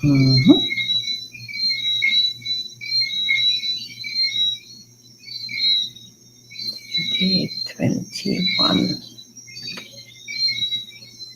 Mhm. Day 21.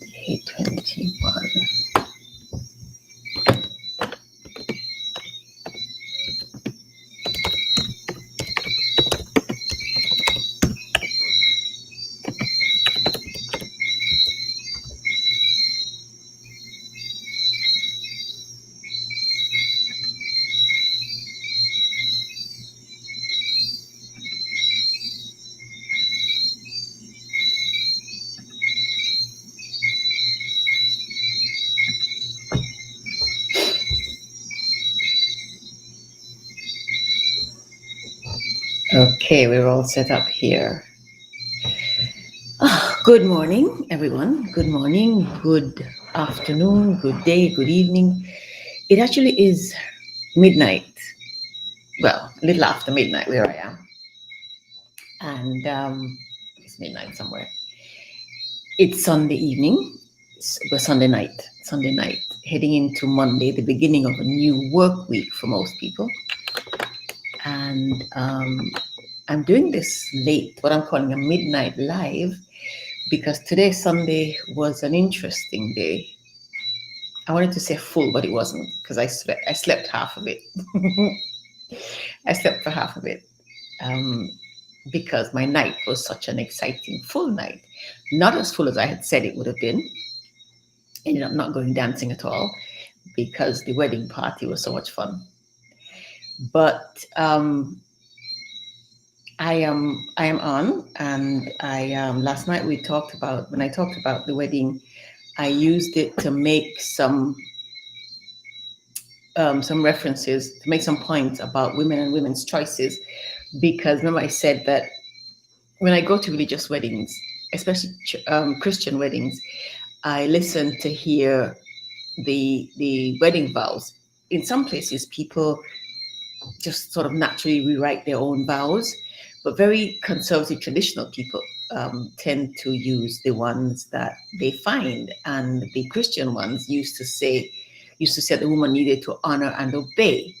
Day 21. Okay, we're all set up here. Good morning, everyone. Good morning, good afternoon, good day, good evening. It actually is midnight. Well, a little after midnight where I am. And it's midnight somewhere. It's Sunday evening, well, Sunday night, heading into Monday, the beginning of a new work week for most people. And I'm doing this late, what I'm calling a midnight live, because today, Sunday, was an interesting day. I wanted to say full, but it wasn't because I slept half of it. I slept for half of it um, because my night was such an exciting full night. Not as full as I had said it would have been. Ended up not going dancing at all because the wedding party was so much fun. But I am on, and I last night we talked about when I talked about the wedding, I used it to make some references to make some points about women and women's choices, because remember I said that when I go to religious weddings, especially Christian weddings, I listen to hear the wedding vows. In some places, people just sort of naturally rewrite their own vows, but very conservative traditional people tend to use the ones that they find, and the Christian ones used to say the woman needed to honor and obey.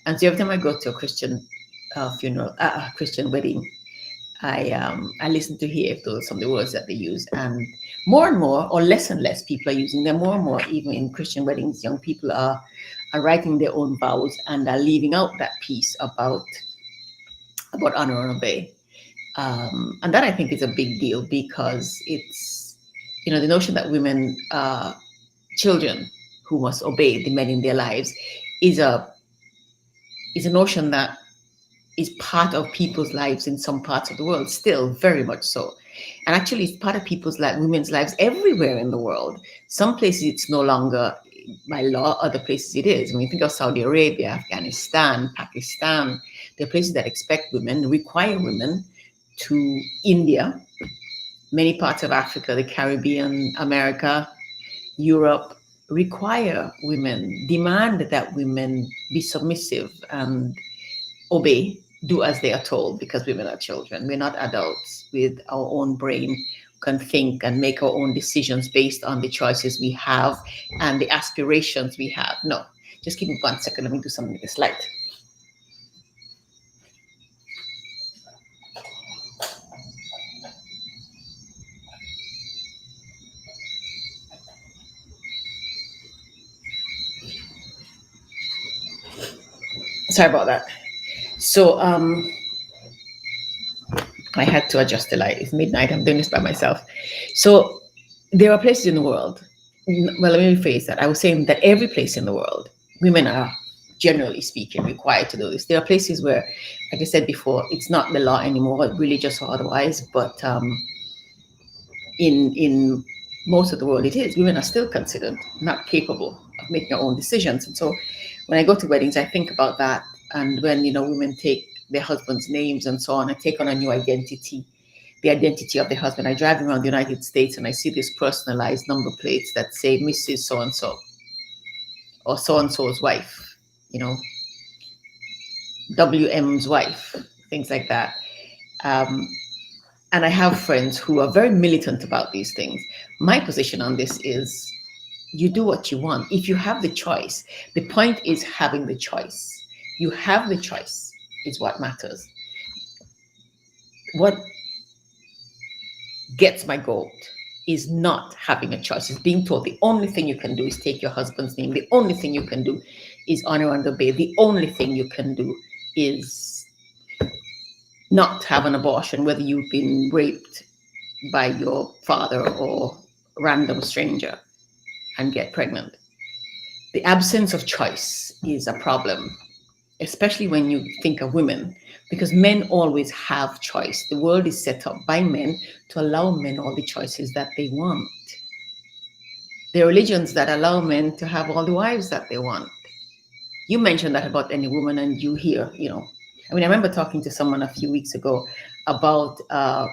And so every time I go to a Christian funeral, a Christian wedding, I listen to hear if those are some of the words that they use, and more, or less and less people are using them. More and more, even in Christian weddings, young people are writing their own vows and are leaving out that piece about honor and obey. And that I think is a big deal because it's the notion that women are children who must obey the men in their lives is a notion that is part of people's lives in some parts of the world, still very much so. And actually, it's part of women's lives everywhere in the world. Some places it's no longer by law, other places it is. I mean, think of Saudi Arabia, Afghanistan, Pakistan. There are places that expect women, require women to India, many parts of Africa, the Caribbean, America, Europe, require women, demand that women be submissive and obey, do as they are told, because women are children. We're not adults with our own brain, can think and make our own decisions based on the choices we have and the aspirations we have. No, just give me 1 second. Let me do something with this light. Sorry about that. So I had to adjust the light. It's midnight. I'm doing this by myself. So there are places in the world. Well, let me rephrase that. I was saying that every place in the world, women are, generally speaking, required to do this. There are places where, like I said before, it's not the law anymore, religious or otherwise, but in most of the world, it is. Women are still considered not capable of making their own decisions. And so when I go to weddings, I think about that. And when, women take their husbands' names and so on, and take on a new identity, the identity of the husband. I drive around the United States and I see these personalized number plates that say Mrs. So and so, or so and so's wife, WM's wife, things like that. Um, and I have friends who are very militant about these things. My position on this is You do what you want. If you have the choice, the point is having the choice. You have the choice is what matters. What gets my goat is not having a choice. It's being told the only thing you can do is take your husband's name. The only thing you can do is honor and obey. The only thing you can do is not have an abortion, whether you've been raped by your father or random stranger and get pregnant. The absence of choice is a problem, especially when you think of women, because men always have choice. The world is set up by men to allow men all the choices that they want. There are religions that allow men to have all the wives that they want. You mentioned that about any woman, and you hear, I mean, I remember talking to someone a few weeks ago about a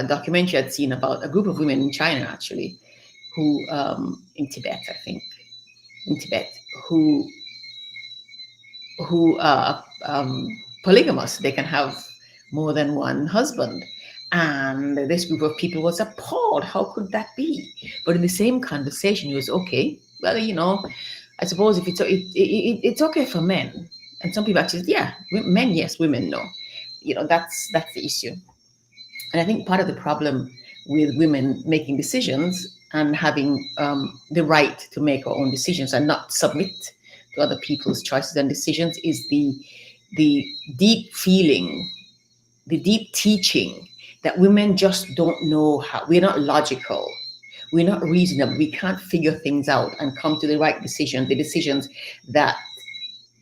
documentary I'd seen about a group of women in China, actually, who, in Tibet, I think, in Tibet, who are polygamous. They can have more than one husband. And this group of people was appalled. How could that be? But in the same conversation, it was okay. Well, I suppose if it's okay for men. And some people actually said, yeah, men, yes, women, no. That's the issue. And I think part of the problem with women making decisions and having the right to make our own decisions and not submit to other people's choices and decisions is the deep feeling, the deep teaching that women just don't know how. We're not logical. We're not reasonable. We can't figure things out and come to the right decision, the decisions that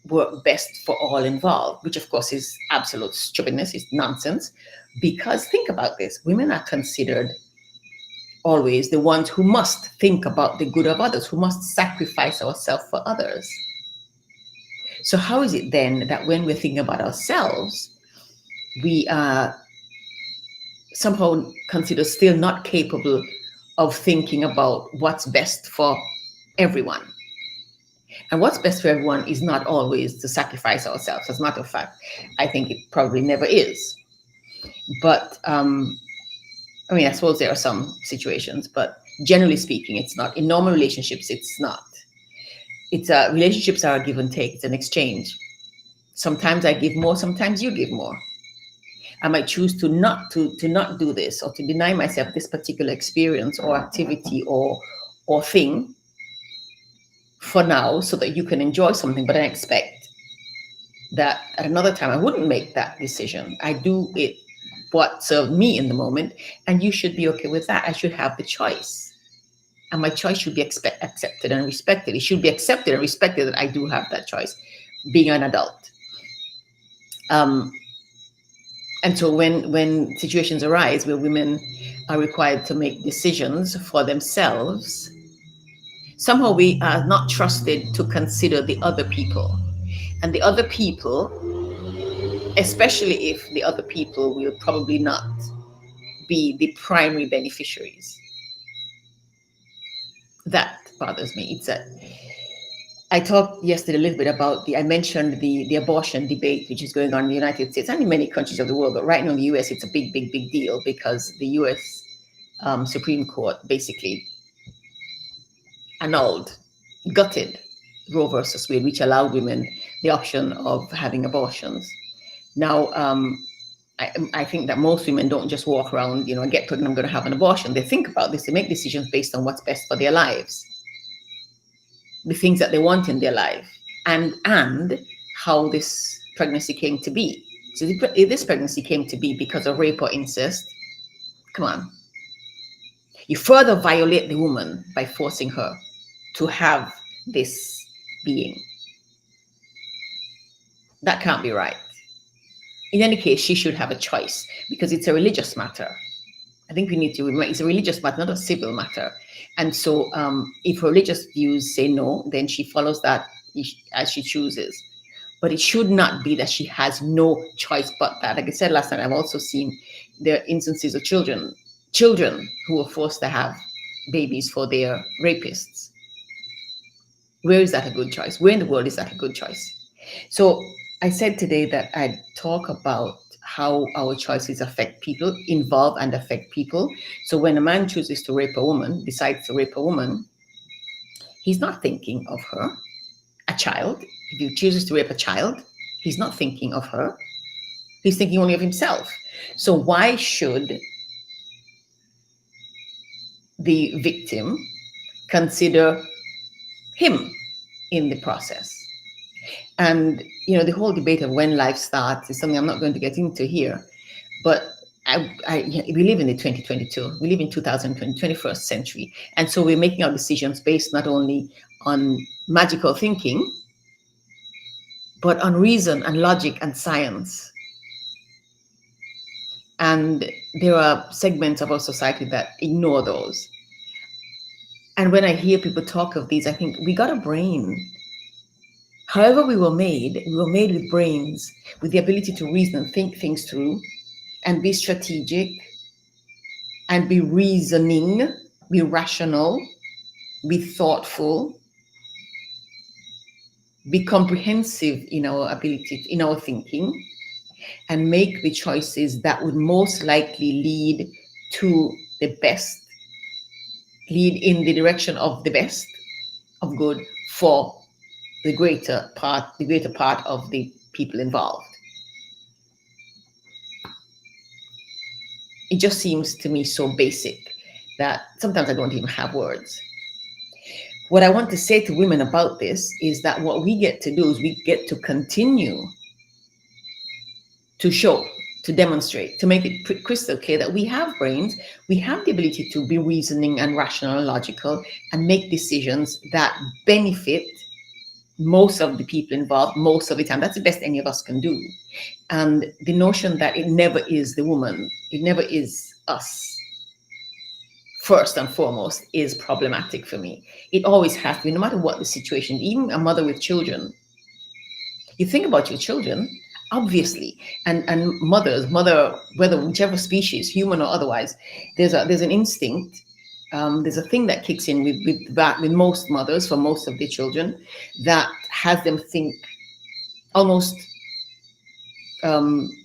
work best for all involved, which of course is absolute stupidness, is nonsense. Because think about this, women are considered always the ones who must think about the good of others, who must sacrifice ourselves for others. So how is it then that when we're thinking about ourselves, we are somehow considered still not capable of thinking about what's best for everyone? And what's best for everyone is not always to sacrifice ourselves. As a matter of fact, I think it probably never is. But I mean, I suppose there are some situations, but generally speaking, it's not. In normal relationships, it's not. Relationships are a give and take. It's an exchange. Sometimes I give more, sometimes you give more. I might choose to not do this, or to deny myself this particular experience or activity or thing for now, so that you can enjoy something. But I expect that at another time I wouldn't make that decision. I do it what served me in the moment, and you should be okay with that. I should have the choice, and my choice should be accepted and respected. It should be accepted and respected that I do have that choice, being an adult. And so when situations arise where women are required to make decisions for themselves, somehow we are not trusted to consider the other people. And the other people, especially if the other people will probably not be the primary beneficiaries. That bothers me. I talked yesterday a little bit about I mentioned the abortion debate, which is going on in the United States and in many countries of the world, but right now in the US, it's a big, big, big deal because the US Supreme Court basically gutted Roe versus Wade, which allowed women the option of having abortions. Now, I think that most women don't just walk around, and get pregnant, I'm going to have an abortion. They think about this. They make decisions based on what's best for their lives, the things that they want in their life, and how this pregnancy came to be. So if this pregnancy came to be because of rape or incest, come on. You further violate the woman by forcing her to have this being. That can't be right. In any case, she should have a choice because it's a religious matter. I think we need to remember it's a religious matter, not a civil matter. And so if religious views say no, then she follows that as she chooses. But it should not be that she has no choice but that. Like I said last night, I've also seen there are instances of children who were forced to have babies for their rapists. Where is that a good choice? Where in the world is that a good choice? So I said today that I'd talk about how our choices affect people, involve and affect people. So when a man chooses to rape a woman, decides to rape a woman, he's not thinking of her. A child, if he chooses to rape a child, he's not thinking of her. He's thinking only of himself. So why should the victim consider him in the process? And the whole debate of when life starts is something I'm not going to get into here, but we live in the 2022, we live in 2020, 21st century, and so we're making our decisions based not only on magical thinking, but on reason and logic and science. And there are segments of our society that ignore those. And when I hear people talk of these, I think we got a brain. However we were made with brains, with the ability to reason and think things through and be strategic and be reasoning, be rational, be thoughtful, be comprehensive in our ability, in our thinking, and make the choices that would most likely lead to the best, lead in the direction of the best, of good for the greater part of the people involved. It just seems to me so basic that sometimes I don't even have words. What I want to say to women about this is that what we get to do is we get to continue to show, to demonstrate, to make it crystal clear that we have brains, we have the ability to be reasoning and rational and logical and make decisions that benefit most of the people involved most of the time. That's the best any of us can do. And the notion that it never is the woman, it never is us, first and foremost, is problematic for me. It always has to be, no matter what the situation. Even a mother with children, you think about your children, obviously, and mother, whether whichever species, human or otherwise, there's an instinct. There's a thing that kicks in with most mothers for most of their children that has them think almost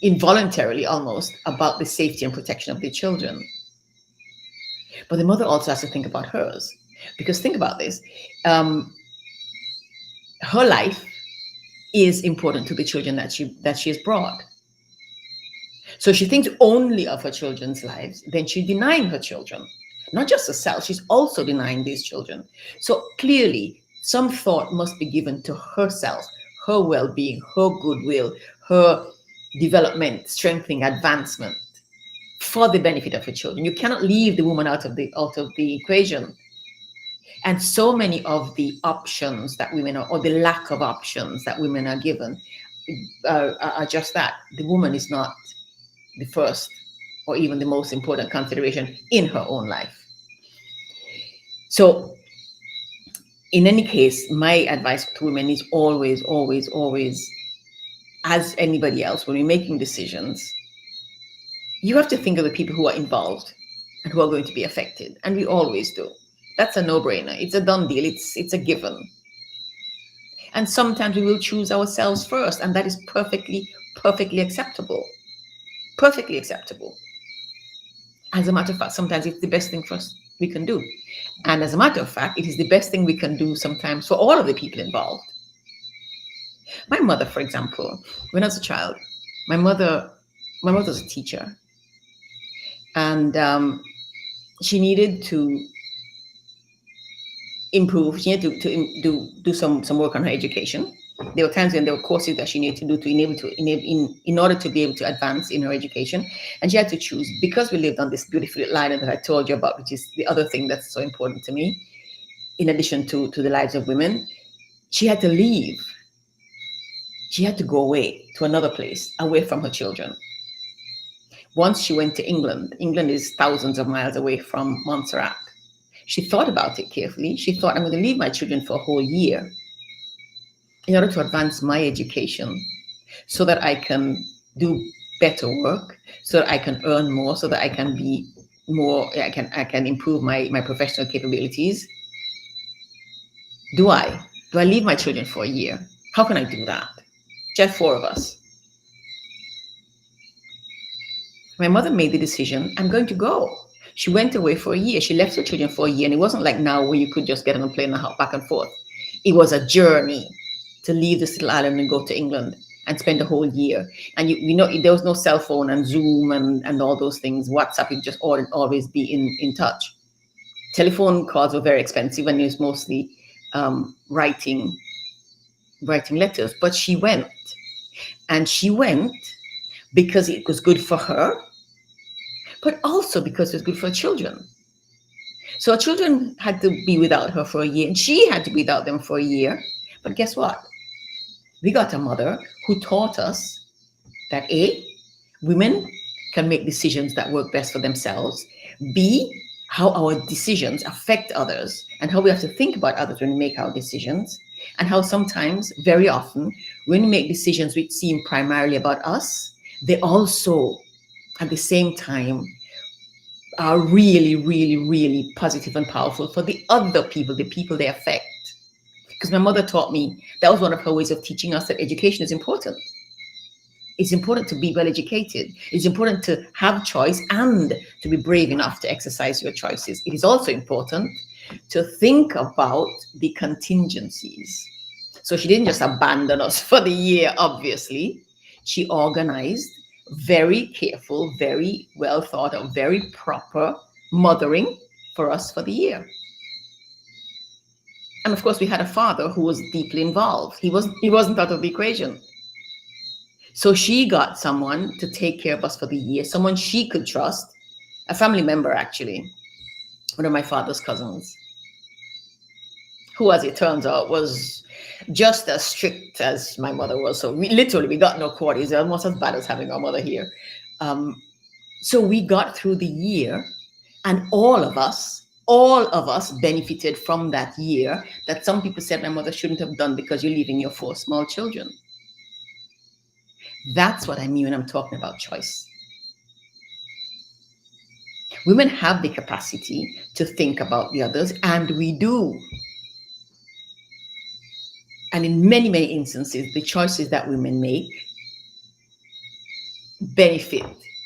involuntarily, almost, about the safety and protection of their children. But the mother also has to think about hers, because think about this: her life is important to the children that she has brought. So if she thinks only of her children's lives, then she's denying her children. Not just herself, she's also denying these children. So clearly, some thought must be given to herself, her well-being, her goodwill, her development, strengthening, advancement for the benefit of her children. You cannot leave the woman out of the equation. And so many of the options that women are, or the lack of options that women are given, are just that. The woman is not the first or even the most important consideration in her own life. So in any case, my advice to women is always, always, always, as anybody else, when we're making decisions, you have to think of the people who are involved and who are going to be affected. And we always do. That's a no-brainer. It's a done deal. It's a given. And sometimes we will choose ourselves first, and that is perfectly acceptable. Perfectly acceptable. As a matter of fact, sometimes it's the best thing for us we can do. And as a matter of fact, it is the best thing we can do sometimes for all of the people involved. My mother, for example, when I was a child, my mother was a teacher, and she needed to improve. She needed to do some work on her education. There were times when there were courses that she needed to do in order to be able to advance in her education, and she had to choose. Because we lived on this beautiful little island that I told you about, which is the other thing that's so important to me, in addition to the lives of women, she had to leave. She had to go away to another place, away from her children. Once she went to England. England is thousands of miles away from Montserrat. She thought about it carefully. She thought, I'm going to leave my children for a whole year in order to advance my education so that I can do better work, so that I can earn more, so that I can be more, I can improve my professional capabilities. Do I leave my children for a year? How can I do that? Just 4 of us. My mother made the decision, I'm going to go. She went away for a year. She left her children for a year. And it wasn't like now where you could just get on a plane and hop back and forth. It was a journey to leave this little island and go to England and spend a whole year. And you know, there was no cell phone and Zoom and all those things. WhatsApp, you just always be in touch. Telephone calls were very expensive and it was mostly writing letters. But she went. And she went because it was good for her, but also because it was good for her children. So her children had to be without her for a year, and she had to be without them for a year. But guess what? We got a mother who taught us that A, women can make decisions that work best for themselves. B, how our decisions affect others and how we have to think about others when we make our decisions. And how sometimes, very often, when we make decisions which seem primarily about us, they also, at the same time, are really, really, really positive and powerful for the other people, the people they affect. Because my mother taught me, that was one of her ways of teaching us that education is important. It's important to be well educated. It's important to have choice and to be brave enough to exercise your choices. It is also important to think about the contingencies. So she didn't just abandon us for the year, obviously. She organized very careful, very well thought of, very proper mothering for us for the year. And of course, we had a father who was deeply involved. He wasn't out of the equation. So she got someone to take care of us for the year, someone she could trust, a family member actually, one of my father's cousins, who, as it turns out, was just as strict as my mother was. So we got no quarters, almost as bad as having our mother here. So we got through the year, and all of us benefited from that year that some people said my mother shouldn't have done because you're leaving your 4 small children. That's what I mean when I'm talking about choice. Women have the capacity to think about the others, and we do. And in many, many instances, the choices that women make benefit,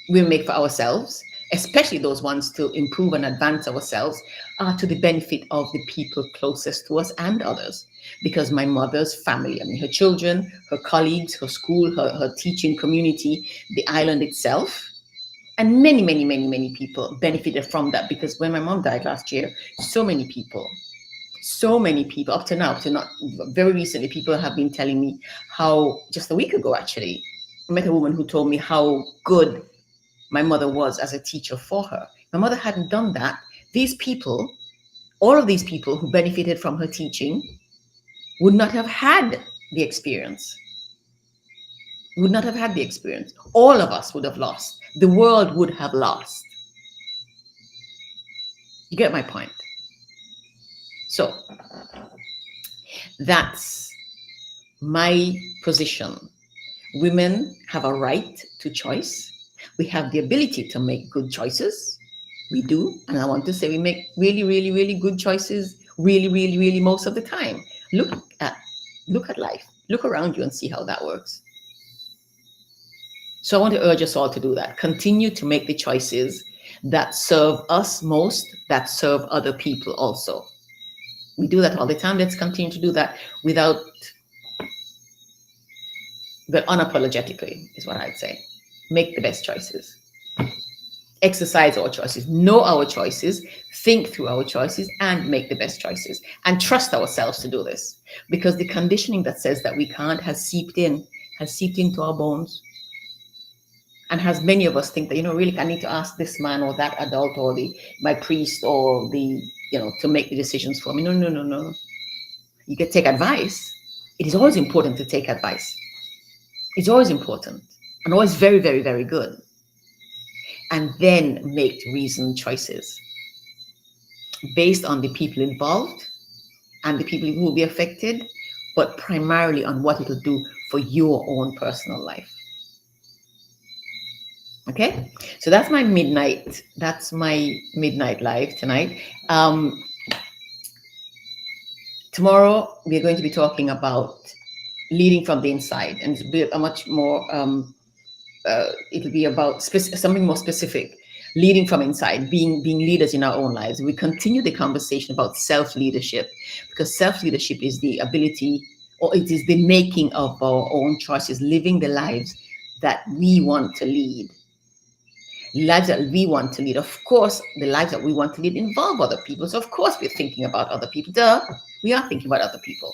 we make for ourselves, especially those ones to improve and advance ourselves, are to the benefit of the people closest to us and others. Because my mother's family, I mean, her children, her colleagues, her school, her teaching community, the island itself, and many, many, many, many people benefited from that. Because when my mom died last year, so many people, up to now, very recently, people have been telling me how, just a week ago actually, I met a woman who told me how good my mother was as a teacher for her. My mother hadn't done that. These people, all of these people who benefited from her teaching, would not have had the experience. All of us would have lost. The world would have lost. You get my point? So that's my position. Women have a right to choice. We have the ability to make good choices. We do. And I want to say we make really, really, really good choices really, really, really most of the time. Look at life. Look around you and see how that works. So I want to urge us all to do that. Continue to make the choices that serve us most, that serve other people also. We do that all the time. Let's continue to do that but unapologetically is what I'd say. Make the best choices. Exercise our choices. Know our choices. Think through our choices and make the best choices. And trust ourselves to do this. Because the conditioning that says that we can't has seeped into our bones. And has many of us think that, really, I need to ask this man or that adult or my priest or to make the decisions for me. No. You can take advice. It is always important to take advice. It's always important and always very, very, very good. And then make reasoned choices based on the people involved and the people who will be affected, but primarily on what it will do for your own personal life. Okay, so that's my midnight live tonight. Tomorrow we're going to be talking about leading from the inside, and it's a much more it'll be about something more specific, leading from inside, being leaders in our own lives. We continue the conversation about self-leadership, because self-leadership is the ability, or it is the making of our own choices, living the lives that we want to lead. Lives that we want to lead. Of course, the lives that we want to lead involve other people. So of course we're thinking about other people. Duh, we are thinking about other people.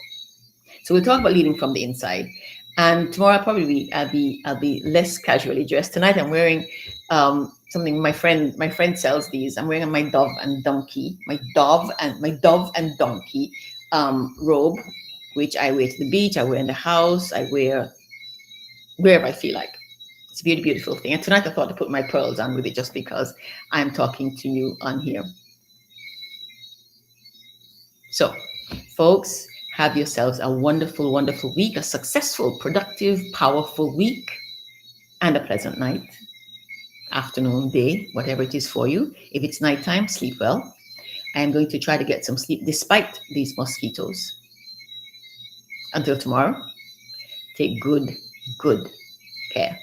So we'll talk about leading from the inside. And tomorrow I'll be less casually dressed. Tonight I'm wearing something my friend sells these. I'm wearing my dove and donkey robe, which I wear to the beach, I wear in the house, I wear wherever I feel like. It's a beautiful thing. And tonight I thought to put my pearls on with it, just because I'm talking to you on here. So, folks, have yourselves a wonderful week, a successful, productive, powerful week, and a pleasant night, afternoon, day, whatever it is for you. If it's nighttime, sleep well. I am going to try to get some sleep despite these mosquitoes. Until tomorrow, take good care.